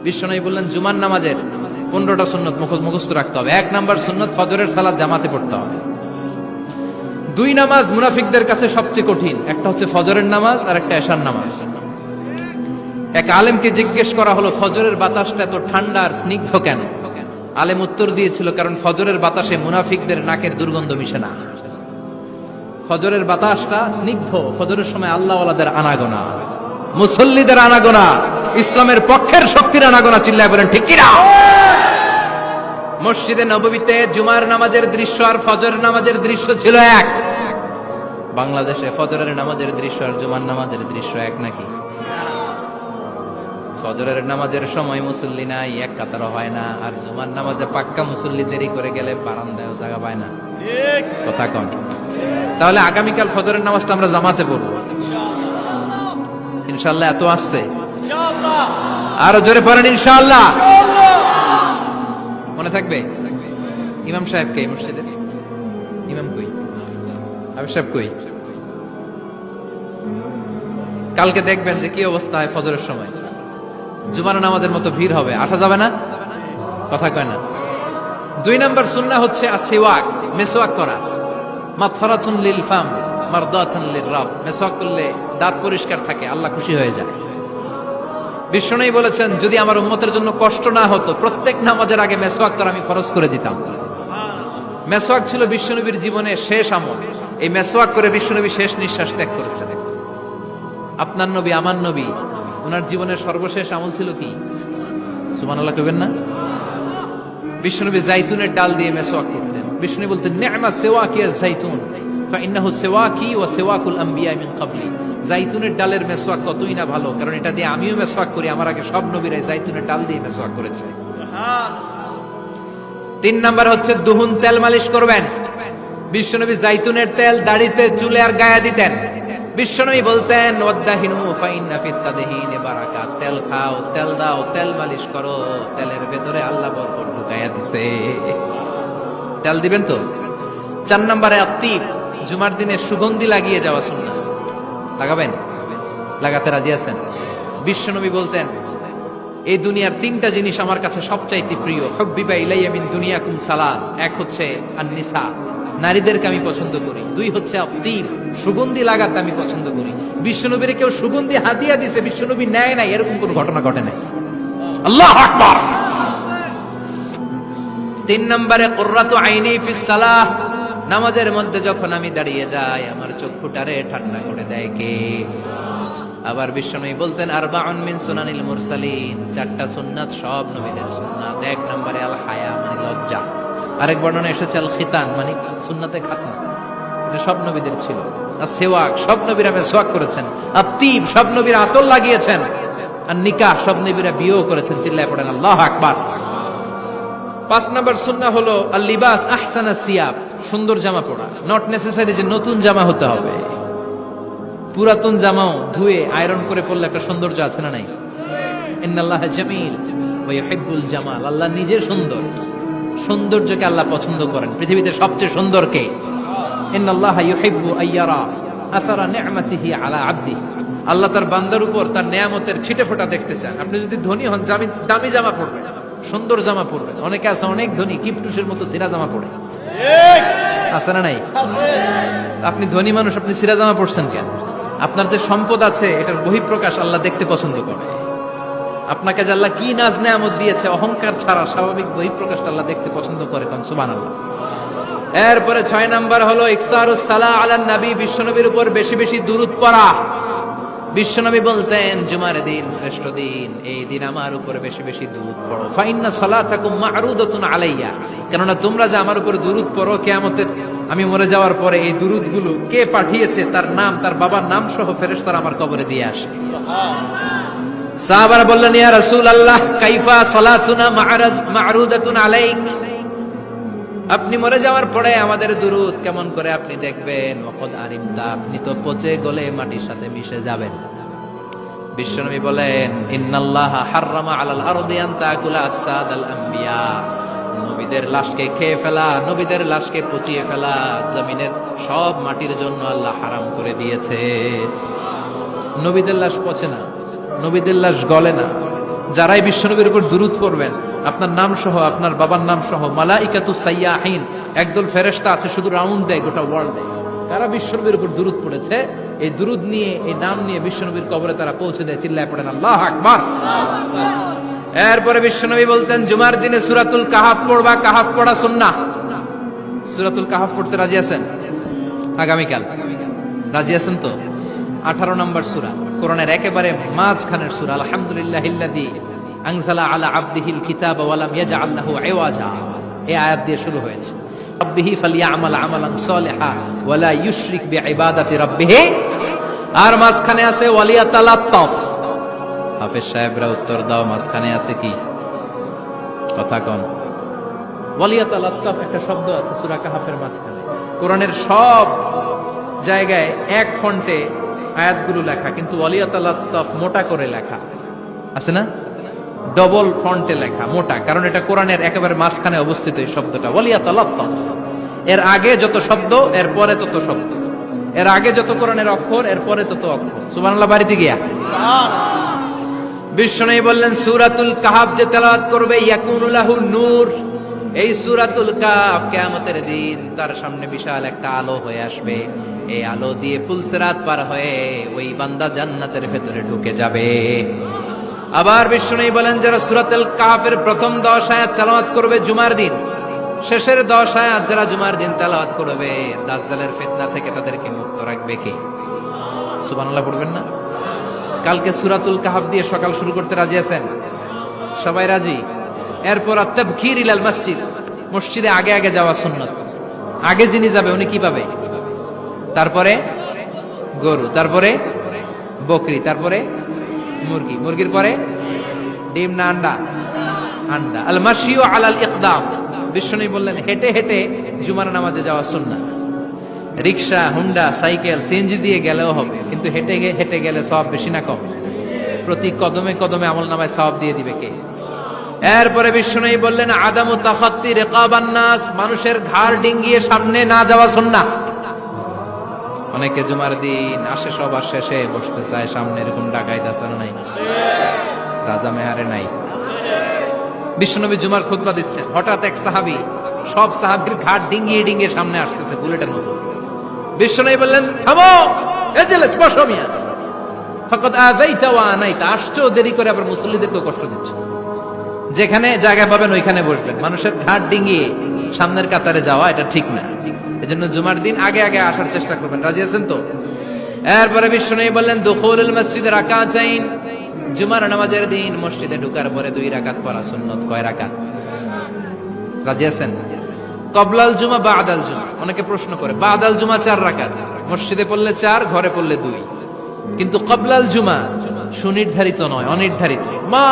বিশ্বনবী বললেন জুমার নামাজের 15টা সুন্নত মুখস্থ রাখতে হবে। 1 নাম্বার সুন্নত ফজরের সালাত জামাতে পড়তে হবে। 2 নামাজ মুনাফিকদের কাছে সবচেয়ে কঠিন, একটা হচ্ছে ফজরের নামাজ আর একটা এশার নামাজ। এক আলেমকে জিজ্ঞেস করা হলো ফজরের বাতাসটা এত ঠান্ডা আর স্নিগ্ধ কেন? আলেম উত্তর দিয়েছিল কারণ ফজরের বাতাসে মুনাফিকদের নাকের দুর্গন্ধ মিশে না। ফজরের বাতাসটা স্নিগ্ধ, ফজরের সময় আল্লাহওয়ালাদের আনাগোনা, মুসল্লিদের আনাগোনা, ইসলামের পক্ষের শক্তির আনাগোনা। চিল্লায় বলেন ঠিক কিনা? মসজিদে নববীতে জুমার নামাজের দৃশ্য আর ফজরের নামাজের দৃশ্য ছিল এক। বাংলাদেশে ফজরের নামাজের দৃশ্য আর জুমার নামাজের দৃশ্য এক নাকি? ফজরের নামাজের সময় মুসল্লি নাই, এক কাতারও হয় না, আর জুমার নামাজে পাক্কা মুসল্লি দেরি করে গেলে বারান্দায়ও জায়গা পায় না। কথা কন। তাহলে আগামীকাল ফজরের নামাজটা আমরা জামাতে পড়বো ইনশাআল্লাহ। এত আসতে আরো জোরে পড়েন ইনশাআল্লাহ। মনে থাকবে? ইমাম সাহেব কে মসজিদের? ইমাম কই? আবু সাহেব কই? কালকে দেখবেন যে কি অবস্থা হয় ফজরের সময়। জুমার নামাজের মতো ভিড় হবে, আসা যাবে না। কথা কয় না। 2 নাম্বার সুন্নাহ হচ্ছে আসওয়াক, মেসওয়াক করা। মাগফিরাতুন লিল ফাম মারদাতুন লির রাব। মেসওয়াক করলে দাঁত পরিষ্কার থাকে, আল্লাহ খুশি হয়ে যায়। বিশ্বনবী বলেছেন যদি আমার উম্মতের জন্য কষ্ট না হতো প্রত্যেক নামাজের আগে মেসওয়াক করা আমি ফরজ করে দিতাম। মেসওয়াক ছিল বিশ্বনবীর জীবনে শেষ আমল। এই মেসওয়াক করে বিশ্বনবী শেষ নিঃশ্বাস ত্যাগ করেছেন। আপনার নবী আমার নবী ওনার জীবনের সর্বশেষ আমল ছিল কি? সুবহানাল্লাহ কইবেন না? বিশ্বনবী জাইতুনের ডাল দিয়ে মেসওয়াক করতেন। বিশ্বনবী বলতেন নি'মা সিওয়াকিয়া জাইতুন ফাইন্নাহু সিওয়াকি ওয়া সিওয়াকুল আমবিয়া মিন ক্বাবলি। জাইতুনের ডালের মেসওয়াক কতই না ভালো, কারণ এটা দিয়ে আমিও মেসওয়াক করি, আমার আগে সব নবীরাই জাইতুনের ডাল দিয়ে মেসওয়াক করেছে। 3 নাম্বার হচ্ছে দুহুন, তেল মালিশ করবেন। বিশ্বনবী জাইতুনের তেল দাড়িতে, চুলে আর গায়ে দিতেন। বিশ্বনবী বলতেন ওয়াদাহিনু ফাইন্না ফিত তাদহিনি বারাকাত। তেল খাও, তেল দাও, তেল মালিশ করো, তেলের ভেতরে আল্লাহ বরকত ঢুকাইয়া দিছে। তেল দিবেন তো। 4 নম্বরে আত্তিব, জুমার দিনে সুগন্ধি লাগিয়ে যাওয়া সুন্নাহ। লাগাবেন? লাগাতে রাজি আছেন? বিশ্বনবী বলতেন এই দুনিয়ার 3টা জিনিস আমার কাছে সবচাইতে প্রিয়। হুব্বিবা ইলাইয়া মিন দুনিয়াকুম সালাস। 1 হচ্ছে আন-নিসা, নারীদেরকে আমি পছন্দ করি। 2 হচ্ছে আত্তিব, সুগন্ধি লাগাতে আমি পছন্দ করি। বিশ্বনবীর কেউ সুগন্ধি হাদিয়া দিয়েছে, বিশ্বনবী নেয় নাই, এরকম কোন ঘটনা ঘটে নাই। আল্লাহু আকবার। 3 নম্বরে কুররাতু আইনি ফিস সালাহ। নামাজের মধ্যে যখন আমি দাঁড়িয়ে যাই আমার চক্ষুটারে ঠান্ডা করে দেয় কে? আবার বিশ্বনবী বলতেন আরবাউন মিন সুনানিল মুরসালিন। 4টা সুন্নাত সব নবীদের সুন্নাত। 1 নম্বরে আল হায়া মানে লজ্জা। আরেক বর্ণনা এসেছে আল খিতান মানে সুন্নাতে খাতনা, এটা সব নবীদের ছিল। আর সেওয়াক, সব নবীরা মেসওয়াক করেছেন। আত্তিব, সব নবীরা আতর লাগিয়েছেন। আর নিকাহ, সব নবীরা বিয়েও করেছেন। চিল্লায় পড়েন আল্লাহু আকবার। 5 নম্বর সুন্নাহ হলো আল লিবাস আহসানা সিয়াব, সুন্দর জামা পরা। নট নেসেসারি যে নতুন জামা হতে হবে, পুরাতন জামাও ধুয়ে আয়রন করে পরলে একটা সৌন্দর্য আছে না নাই? ইন্নাল্লাহা জামিল ওয়া ইউহিব্বুল জামাল। আল্লাহ নিজে সুন্দর, সৌন্দর্যকে আল্লাহ পছন্দ করেন। পৃথিবীতে সবচেয়ে সুন্দর কে? ইন্নাল্লাহা ইউহিব্বু আইয়ারা আসারা নি'মাতিহি আলা আবদিহি। আল্লাহ তার বান্দার উপর তার নেয়ামতের ছিটেফোঁটা দেখতে চান। আপনি যদি ধনী হন, দামি জামা পরবেন, সুন্দর জামা পরবেন। অনেকে আছে অনেক ধনী, কিপটুসের মতো সিরা জামা পরে, আছে না নাই? আপনি ধনী মানুষ, আপনি সিরা জামা পরছেন কেন? আপনার যে সম্পদ আছে এটার বহিঃপ্রকাশ আল্লাহ দেখতে পছন্দ করে। আপনাকে যে আল্লাহ কি নাজ নেয়ামত দিয়েছে, অহংকার ছাড়া স্বাভাবিক বহিঃপ্রকাশ আল্লাহ দেখতে পছন্দ করে। কোন সুবহানাল্লাহ। এরপরে 6 নাম্বার হলো ইকসারুস সালাহ আলান নবী, বিশ্বনবীর উপর বেশি বেশি দুরূদ পড়া। বিশ্বনবী বলতেন জুমার দিন শ্রেষ্ঠ দিন, এই দিন আমার উপর বেশি বেশি দুরূদ পড়ো। ফাইন্না সালাতাকুম মা'রুদাতুন আলাইয়া, কেননা তোমরা যে আমার উপর দুরূদ পড়ো, কিয়ামতের আমি মরে যাওয়ার পরে এই দুরূদগুলো কে পাঠিয়েছে তার নাম, তার বাবার নাম সহ ফেরেশতারা আমার কবরে দিয়ে আসে। সাহাবারা বললেন ইয়া রাসূলুল্লাহ কাইফা সালাতুনা মা'রুদাতুন আলাইক, আপনি মরে যাওয়ার পরে আমাদের দুরূদ কেমন করে আপনি দেখবেন? ওয়াকাদ আরিমতা, আপনি তো পচে গলে মাটির সাথে মিশে যাবেন। বিশ্বনবী বলেন ইন্নাল্লাহা হাররামা আলাল আরদি আন তাকুলা আজসাদাল আমবিয়া, নবীদের লাশকে খেয়ে ফেলা, নবীদের লাশকে পচিয়ে ফেলা জমিনের সব মাটির জন্য আল্লাহ হারাম করে দিয়েছে। নবীদের লাশ পচে না, নবীদের লাশ গলে না, যারাই বিশ্বনবীর উপর দুরূদ পড়বেন, আপনার নাম সহ, আপনার বাবার নাম সহ, মালাইকাতু সাইয়াহিন, একদল ফেরেশতা আছে শুধু রাউন্ড দেয় গোটা ওয়ার্ল্ডে। তারা বিশ্বনবীর উপর দুরূদ পড়েছে, এই দুরূদ নিয়ে, এই নাম নিয়ে বিশ্বনবীর কবরে তারা পৌঁছে দেয়। চিল্লায় পড়েন আল্লাহু আকবার। এরপরে বিশ্বনবী বলতেন, জুমার দিনে সূরাতুল কাহাফ পড়বা, কাহাফ পড়া সুন্নাহ। সূরাতুল কাহাফ পড়তে রাজি আছেন? আগামীকাল রাজি আছেন তো? 18 নম্বর সূরা, কোরআনের একেবারে মাঝখানের সূরা। আলহামদুলিল্লাহিল্লাযী আনজালা আলা আবদিহিল কিতাবা ওয়া লাম ইয়াজআল লাহু ইওয়াজা, এই আয়াত দিয়ে শুরু হয়েছে। রাব্বিহি ফালইয়ামাল আমালান সালিহা ওয়া লা ইউশরিক বিইবাদাতি রাব্বিহি। আর মাঝখানে আছে ওয়ালিয়াতালাত্তাফ। হাফেজ সাহেবরা উত্তর দাও, মাঝখানে আছে কি? কথা কম। ওয়ালিয়াতালাত্তাফ একটা শব্দ আছে সূরা কাহাফের মাঝখানে। কোরআনের সব জায়গায় এক ফন্টে আয়াতগুলো লেখা, কিন্তু ওয়ালিয়াতালাত্তাফ মোটা করে লেখা আছে না? ডবল ফন্টে লেখা, মোটা, কারণ এটা কোরআনের একেবারে মাঝখানে অবস্থিত এই শব্দটা ওয়ালিয়াতালাত্তাফ। এর আগে যত শব্দ, এর পরে তত শব্দ, এর আগে যত কোরআনের অক্ষর, এর পরে তত অক্ষর। সুবহানাল্লাহ বাড়িতে গিয়া বিশ্বনবী বললেন, সূরাতুল কাহাফ যে তেলাওয়াত করবে ইয়াকুনু লাহু নূর, এই সূরাতুল কাহাফ কিয়ামতের দিন তার সামনে বিশাল একটা আলো হয়ে আসবে। এই আলো দিয়ে পুলসিরাত পার হয়ে ওই বান্দা জান্নাতের ভেতরে ঢুকে যাবে। আবার বিশ্বনবী বলেন, যারা সূরাতুল কাহাফের প্রথম 10 আয়াত তেলাওয়াত করবে জুমার দিন, শেষের 10 আয়াত যারা জুমার দিন তেলাওয়াত করবে, দাজ্জালের ফিতনা থেকে তাদেরকে মুক্ত রাখবে কে? সুবহানাল্লাহ পড়বেন না? কালকে সূরাতুল কাহাফ দিয়ে সকাল শুরু করতে রাজি আছেন? সবাই রাজি? এরপর আত-তাবকির ইলাল মসজিদ, মসজিদে আগে আগে যাওয়া সুন্নাত। আগে যিনি যাবে উনি কি পাবে? তারপরে গরু, তারপরে বকরি, তারপরে মুরগি, মুরগির পরে ডিম না আন্ডা? আন্ডা। আল মাশিউ আলাল ইকদাম, বিশ্বনবী বললেন হেঁটে হেঁটে জুমার নামাজে যাওয়া সুন্নাত। রিকশা, হুন্ডা, সাইকেল, সিএনজি দিয়ে গেলেও হবে, কিন্তু হেঁটে হেঁটে গেলে সওয়াব বেশি না কম? প্রতি কদমে কদমে আমলনামায় সওয়াব দিয়ে দিবে কে? এরপরে বিশ্বনবী বললেন, আদামু তাখাত্তি রিকাবান নাস, মানুষের ঘাড় ডিঙ্গিয়ে সামনে না যাওয়া সুন্নাহ। অনেকে জুমার দিন আসে, সবার শেষে বসতে চায় সামনে, এরকম ডাকাইত আছে না নাই? রাজা মেহারে নাই? বিশ্বনবী জুমার খুতবা দিচ্ছেন, হঠাৎ এক সাহাবী সব সাহাবীর ঘাড় ডিঙ্গিয়ে ডিঙ্গিয়ে সামনে আসতেছে বুলেটের মতো। বিশ্বনবী বললেন, থামো, এজেলে বসো মিয়া, ফাকাদ আযাইতা ওয়া আনাইতা, আসছো দেরি করে, আবার মুসল্লিদেরকে কষ্ট দিচ্ছ। যেখানে জায়গা পাবেন ওইখানে বসবেন, মানুষের ঘাড় ডিঙ্গিয়ে সামনের কাতারে যাওয়া এটা ঠিক না। এজন্য জুমার দিন আগে আগে আসার চেষ্টা করবেন। রাজি আছেন তো? এরপরে বিশ্বনবী বললেন, দুখুলুল মসজিদে রাকাতাইন, জুমার নামাজের দিন মসজিদে ঢোকার পরে 2 রাকাত পড়া সুন্নাত। কয় রাকাত? রাজি আছেন? কবলাল জুমা, বাদাল জুমা। অনেকে প্রশ্ন করে, বাদাল জুমা 4 রাকাত, মসজিদে পড়লে 4, ঘরে পড়লে 2। কিন্তু কবলাল জুমা সুনির্ধারিত নয়, অনির্ধারিত। মা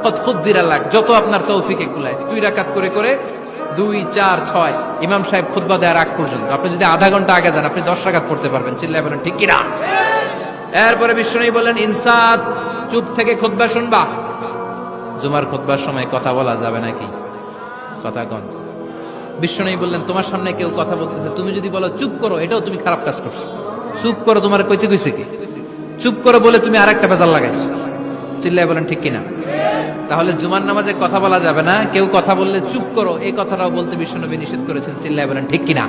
কদ খুদ্দিরা লাক, যত আপনার তৌফিকে কুলায় 2 রাকাত করে করে 2, 4, 6 ইমাম সাহেব খুতবা দেওয়ার আগ পর্যন্ত। আপনি যদি আধা ঘন্টা আগে যান, আপনি 10 রাকাত পড়তে পারবেন। চিল্লায় বলেন ঠিক কিনা? এরপরে বিশ্বনবী বললেন, ইনসাত, চুপ থেকে খুতবা শুনবা। জুমার খুতবার সময় কথা বলা যাবে নাকি? কথা কন। বিশ্বনবী বললেন, তোমার সামনে কেউ কথা বলতেছে, তুমি যদি বলো চুপ করো, এটাও তুমি খারাপ কাজ করছো। চুপ করো তোমার কইতে কইছে কি? চুপ করো বলে তুমি আরেকটা ভেজাল লাগাইছো। চিল্লায় বলেন ঠিক কিনা? তাহলে জুমার নামাজে কথা বলা যাবে না, কেউ কথা বললে চুপ করো, এই কথাটাও বলতে বিশ্বনবী নিষেধ করেছেন। চিল্লায় বলেন ঠিক কিনা?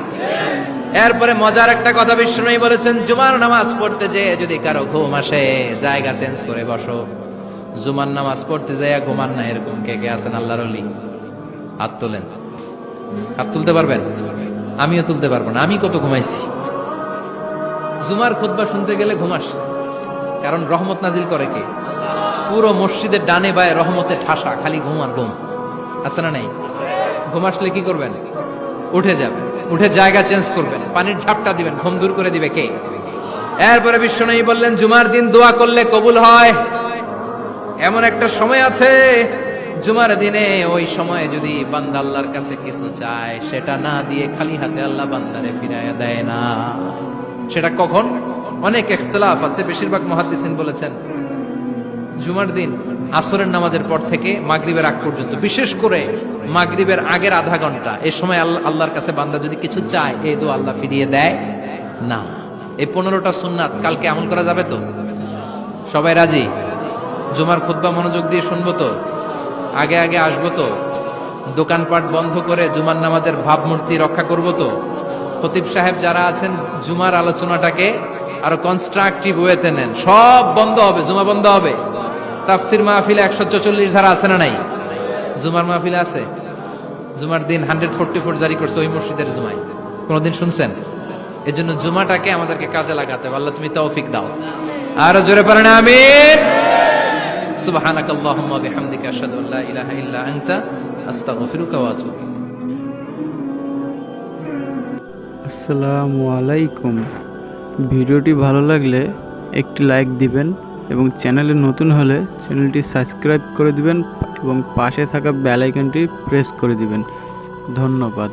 এরপরে মজার একটা কথা বিশ্বনবী বলেছেন, জুমার নামাজ পড়তে যে যদি কারো ঘুম আসে, জায়গা চেঞ্জ করে বসো। জুমার নামাজ পড়তে যায় ঘুমান না, এরকম কে কে আছেন আল্লাহর ওলি? হাত তোলেন। হাত তুলতে পারবেন? আমিও তুলতে পারবো না, আমি কত ঘুমাইছি। জুমার খুতবা শুনতে গেলে ঘুম আসে, কারণ রহমত নাজিল করে কে? পুরো মসজিদের ডানে বায়ে রহমতের ঠাসা, খালি ঘুম আর ঘুম। আছে না নাই? ঘুম আসলে কি করবেন? উঠে যাবেন, উঠে জায়গা চেঞ্জ করবেন, পানির ঝাপটা দিবেন, ঘুম দূর করে দিবে কে? এরপরে বিশ্বনবী বললেন, জুমার দিন দোয়া করলে কবুল হয়। এমন একটা সময় আছে জুমার দিনে, ওই সময়ে যদি বান্দা আল্লাহর কাছে কিছু চায়, সেটা না দিয়ে খালি হাতে আল্লাহ বান্দারে ফিরাইয়া দেয় না। সেটা কখন? অনেক ইখতিলাফ আছে, বেশিরভাগ মুহাদ্দিসিন বলেছেন জুমার দিন আসরের নামাজের পর থেকে মাগরিবের আগ পর্যন্ত, বিশেষ করে মাগরিবের আগের আধা ঘন্টা, এই সময় আল্লাহর কাছে বান্দা যদি কিছু চায়, এই দোয়া আল্লাহ ফিরিয়ে দেয় না। এই 15টা সুন্নাত কালকে আমল করা যাবে তো? সবাই রাজি? জুমার খুতবা মনোযোগ দিয়ে শুনবো তো, আগে আগে আসবো তো, দোকানপাট বন্ধ করে জুমার নামাজের ভাবমূর্তি রক্ষা করব তো। খতিব সাহেব যারা আছেন জুমার আলোচনাটাকে আরো কনস্ট্রাকটিভ ওয়েতে নেন, সব বন্ধ হবে, জুমা বন্ধ হবে। তাফসির মাহফিলে 144 ধারা আছে না নাই? জুমার মাহফিলে আছে। জুমার দিন 144 জারি করছে ওই মসজিদের জুমায়, কোনদিন শুনছেন? এই জন্য জুমাটাকে আমাদেরকে কাজে লাগাতে হবে। আল্লাহ তুমি তৌফিক দাও। আরো জোরে পড়েন আমিন। সুবহানাকাল্লাহুম্মা বিহামদিকা আশহাদু আল্লা ইলাহা ইল্লা আনতা আস্তাগফিরুকা ওয়া আতুবু ইলাইক। আসসালামু আলাইকুম। ভিডিওটি ভালো লাগলে একটি লাইক দিবেন এবং চ্যানেলে নতুন হলে চ্যানেলটি সাবস্ক্রাইব করে দিবেন এবং পাশে থাকা বেল আইকনটি প্রেস করে দিবেন। ধন্যবাদ।